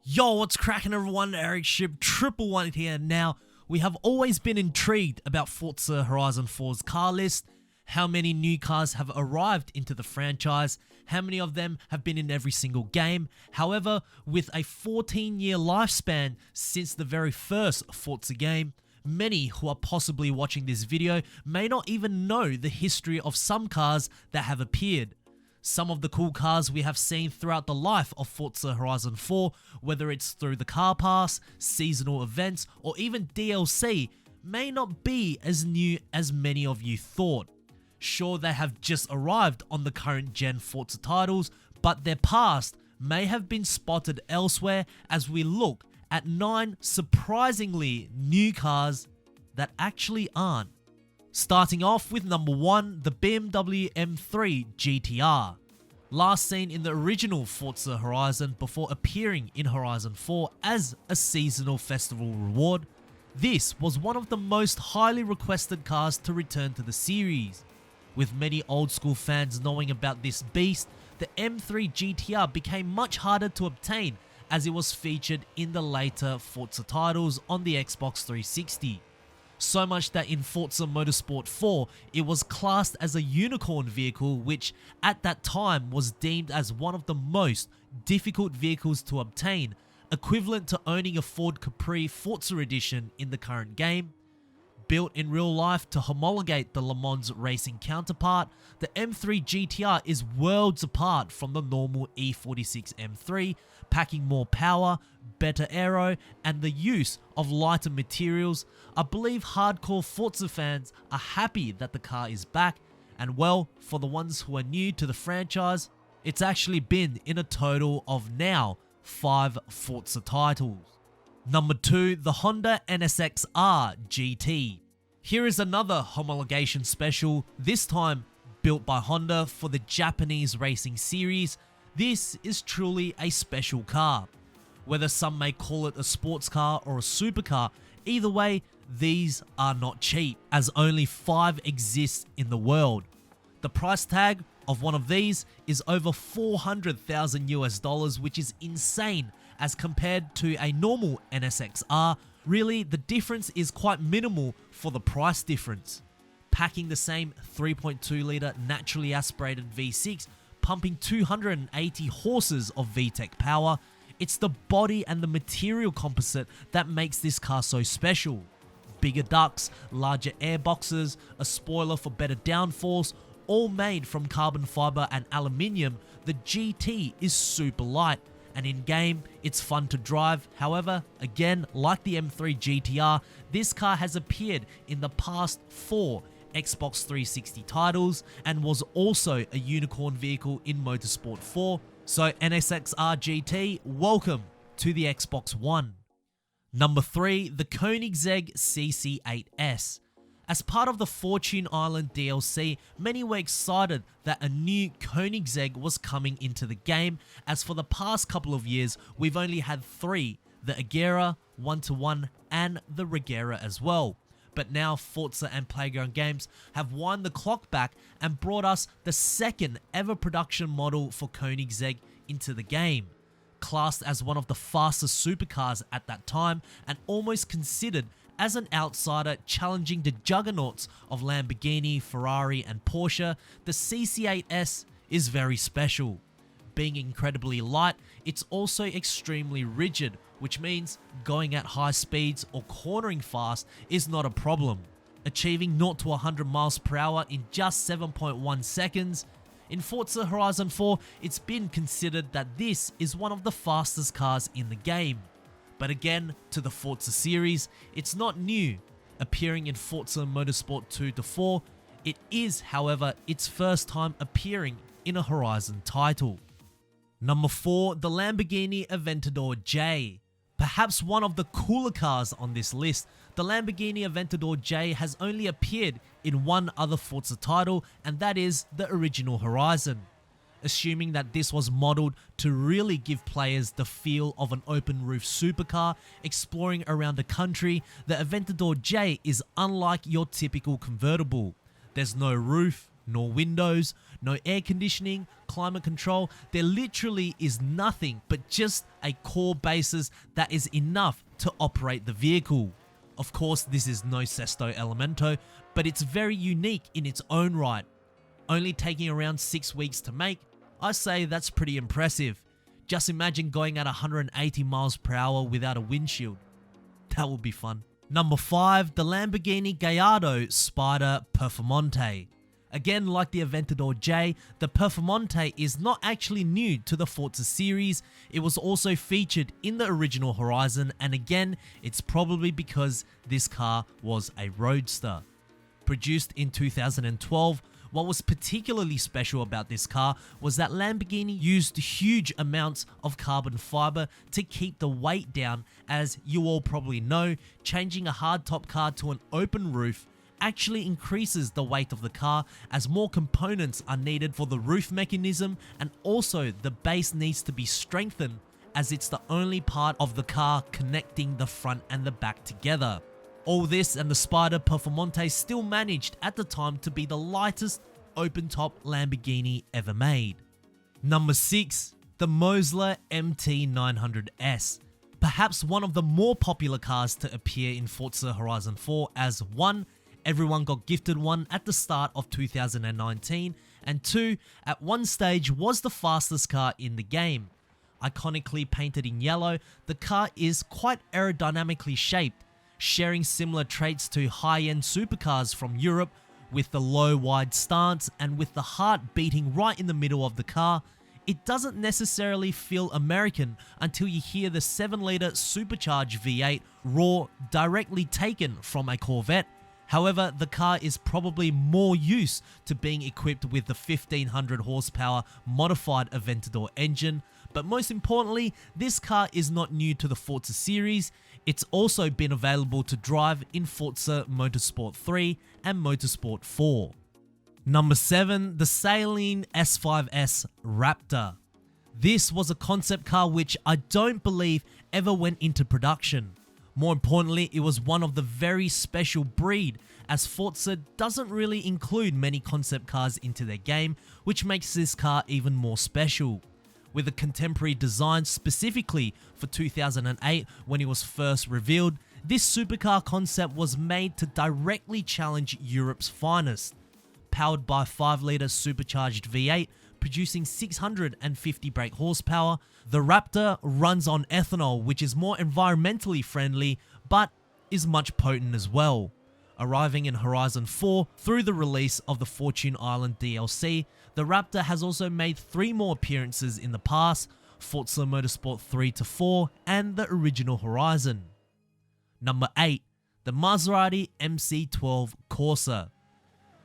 Yo, what's cracking everyone? Ericship 111 here. Now, we have always been intrigued about Forza Horizon 4's car list, how many new cars have arrived into the franchise, how many of them have been in every single game. However, with a 14-year lifespan since the very first Forza game, many who are possibly watching this video may not even know the history of some cars that have appeared. Some of the cool cars we have seen throughout the life of Forza Horizon 4, whether it's through the car pass, seasonal events, or even DLC, may not be as new as many of you thought. Sure, they have just arrived on the current gen Forza titles, but their past may have been spotted elsewhere as we look at 9 surprisingly new cars that actually aren't. Starting off with number 1, the BMW M3 GTR. Last seen in the original Forza Horizon before appearing in Horizon 4 as a seasonal festival reward, this was one of the most highly requested cars to return to the series. With many old school fans knowing about this beast, the M3 GTR became much harder to obtain as it was featured in the later Forza titles on the Xbox 360. So much that in Forza Motorsport 4, it was classed as a unicorn vehicle, which at that time was deemed as one of the most difficult vehicles to obtain, equivalent to owning a Ford Capri Forza edition in the current game. Built in real life to homologate the Le Mans racing counterpart, the M3 GTR is worlds apart from the normal E46 M3, packing more power, better aero, and the use of lighter materials. I believe hardcore Forza fans are happy that the car is back, and well, for the ones who are new to the franchise, it's actually been in a total of now 5 Forza titles. Number 2, the Honda NSX-R GT. Here is another homologation special, this time built by Honda for the Japanese racing series. This is truly a special car. Whether some may call it a sports car or a supercar, either way, these are not cheap, as only 5 exist in the world. The price tag of one of these is over $400,000 which is insane as compared to a normal NSX-R. Really, the difference is quite minimal for the price difference. Packing the same 3.2 litre naturally aspirated V6, pumping 280 horses of VTEC power, it's the body and the material composite that makes this car so special. Bigger ducts, larger air boxes, a spoiler for better downforce, all made from carbon fiber and aluminium, the GT is super light, and in game, it's fun to drive. However, again, like the M3 GTR, this car has appeared in the past 4 Xbox 360 titles and was also a unicorn vehicle in Motorsport 4. So NSX-R GT, welcome to the Xbox One. Number 3, the Koenigsegg CC8S. As part of the Fortune Island DLC, many were excited that a new Koenigsegg was coming into the game, as for the past couple of years, we've only had 3, the Agera, 1-1, and the Regera as well. But now Forza and Playground Games have wind the clock back and brought us the second ever production model for Koenigsegg into the game. Classed as one of the fastest supercars at that time and almost considered as an outsider challenging the juggernauts of Lamborghini, Ferrari and Porsche, the CC8S is very special. Being incredibly light, it's also extremely rigid, which means going at high speeds or cornering fast is not a problem. Achieving 0 to 100 miles per hour in just 7.1 seconds. In Forza Horizon 4, it's been considered that this is one of the fastest cars in the game. But again, to the Forza series, it's not new. Appearing in Forza Motorsport 2-4, it is, however, its first time appearing in a Horizon title. Number 4, the Lamborghini Aventador J. Perhaps one of the cooler cars on this list, the Lamborghini Aventador J has only appeared in one other Forza title, and that is the original Horizon. Assuming that this was modeled to really give players the feel of an open roof supercar exploring around the country, the Aventador J is unlike your typical convertible. There's no roof, nor windows, no air conditioning, climate control. There literally is nothing but just a core basis that is enough to operate the vehicle. Of course, this is no Sesto Elemento, but it's very unique in its own right. Only taking around 6 weeks to make, I say that's pretty impressive. Just imagine going at 180 miles per hour without a windshield. That would be fun. Number 5, the Lamborghini Gallardo Spyder Performante. Again, like the Aventador J, the Performante is not actually new to the Forza series. It was also featured in the original Horizon, and again, it's probably because this car was a roadster. Produced in 2012, what was particularly special about this car was that Lamborghini used huge amounts of carbon fiber to keep the weight down. As you all probably know, changing a hardtop car to an open roof actually increases the weight of the car, as more components are needed for the roof mechanism, and also the base needs to be strengthened as it's the only part of the car connecting the front and the back together. All this and the Spyder Performante still managed at the time to be the lightest open-top Lamborghini ever made. Number 6, the Mosler MT900s. Perhaps one of the more popular cars to appear in Forza Horizon 4, as 1, everyone got gifted one at the start of 2019, and 2, at one stage was the fastest car in the game. Iconically painted in yellow, the car is quite aerodynamically shaped, sharing similar traits to high-end supercars from Europe, with the low wide stance and with the heart beating right in the middle of the car. It doesn't necessarily feel American until you hear the 7-litre supercharged V8 roar directly taken from a Corvette. However, the car is probably more used to being equipped with the 1500 horsepower modified Aventador engine, but most importantly, this car is not new to the Forza series. It's also been available to drive in Forza Motorsport 3 and Motorsport 4. Number 7, the Saleen S5S Raptor. This was a concept car which I don't believe ever went into production. More importantly, it was one of the very special breed, as Forza doesn't really include many concept cars into their game, which makes this car even more special. With a contemporary design specifically for 2008 when it was first revealed, this supercar concept was made to directly challenge Europe's finest. Powered by 5-litre supercharged V8, producing 650 brake horsepower, the Raptor runs on ethanol, which is more environmentally friendly, but is much potent as well. Arriving in Horizon 4 through the release of the Fortune Island DLC, the Raptor has also made 3 more appearances in the past, Forza Motorsport 3 to 4 and the original Horizon. Number 8, the Maserati MC12 Corsa.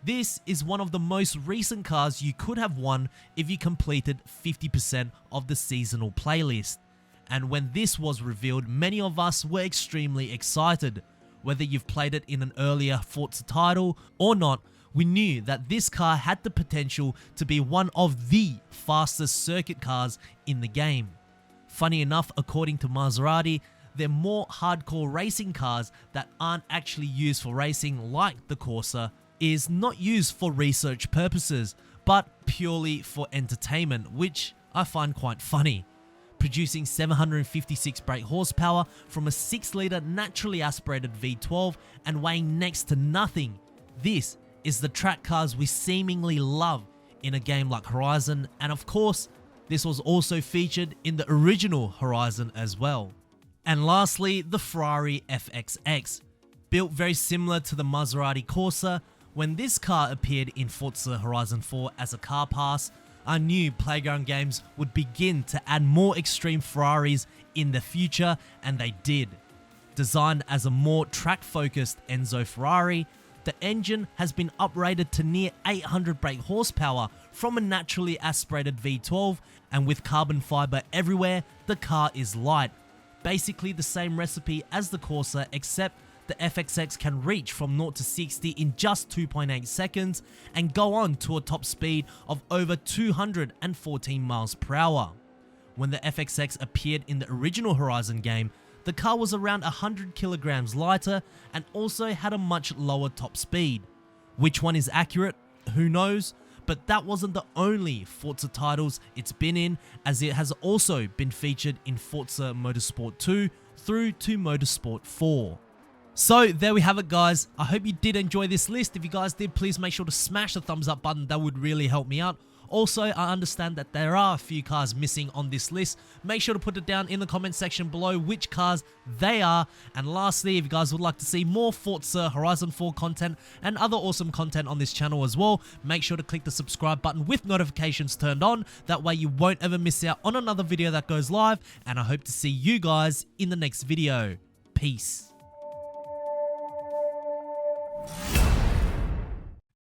This is one of the most recent cars you could have won if you completed 50% of the seasonal playlist. And when this was revealed, many of us were extremely excited. Whether you've played it in an earlier Forza title or not, we knew that this car had the potential to be one of the fastest circuit cars in the game. Funny enough, according to Maserati, they're more hardcore racing cars that aren't actually used for racing, like the Corsa is not used for research purposes, but purely for entertainment, which I find quite funny. Producing 756 brake horsepower from a 6-litre naturally aspirated V12 and weighing next to nothing, this is the track cars we seemingly love in a game like Horizon, and of course, this was also featured in the original Horizon as well. And lastly, the Ferrari FXX. Built very similar to the Maserati Corsa, when this car appeared in Forza Horizon 4 as a car pass, I knew Playground Games would begin to add more extreme Ferraris in the future, and they did. Designed as a more track-focused Enzo Ferrari, the engine has been uprated to near 800 brake horsepower from a naturally aspirated V12, and with carbon fiber everywhere, the car is light. Basically the same recipe as the Corsa, except the FXX can reach from 0 to 60 in just 2.8 seconds and go on to a top speed of over 214 miles per hour. When the FXX appeared in the original Horizon game, the car was around 100 kilograms lighter and also had a much lower top speed. Which one is accurate? Who knows? But that wasn't the only Forza titles it's been in, as it has also been featured in Forza Motorsport 2 through to Motorsport 4. So there we have it, guys. I hope you did enjoy this list. If you guys did, please make sure to smash the thumbs up button. That would really help me out. Also, I understand that there are a few cars missing on this list. Make sure to put it down in the comment section below which cars they are. And lastly, if you guys would like to see more Forza Horizon 4 content and other awesome content on this channel as well, make sure to click the subscribe button with notifications turned on. That way you won't ever miss out on another video that goes live. And I hope to see you guys in the next video. Peace.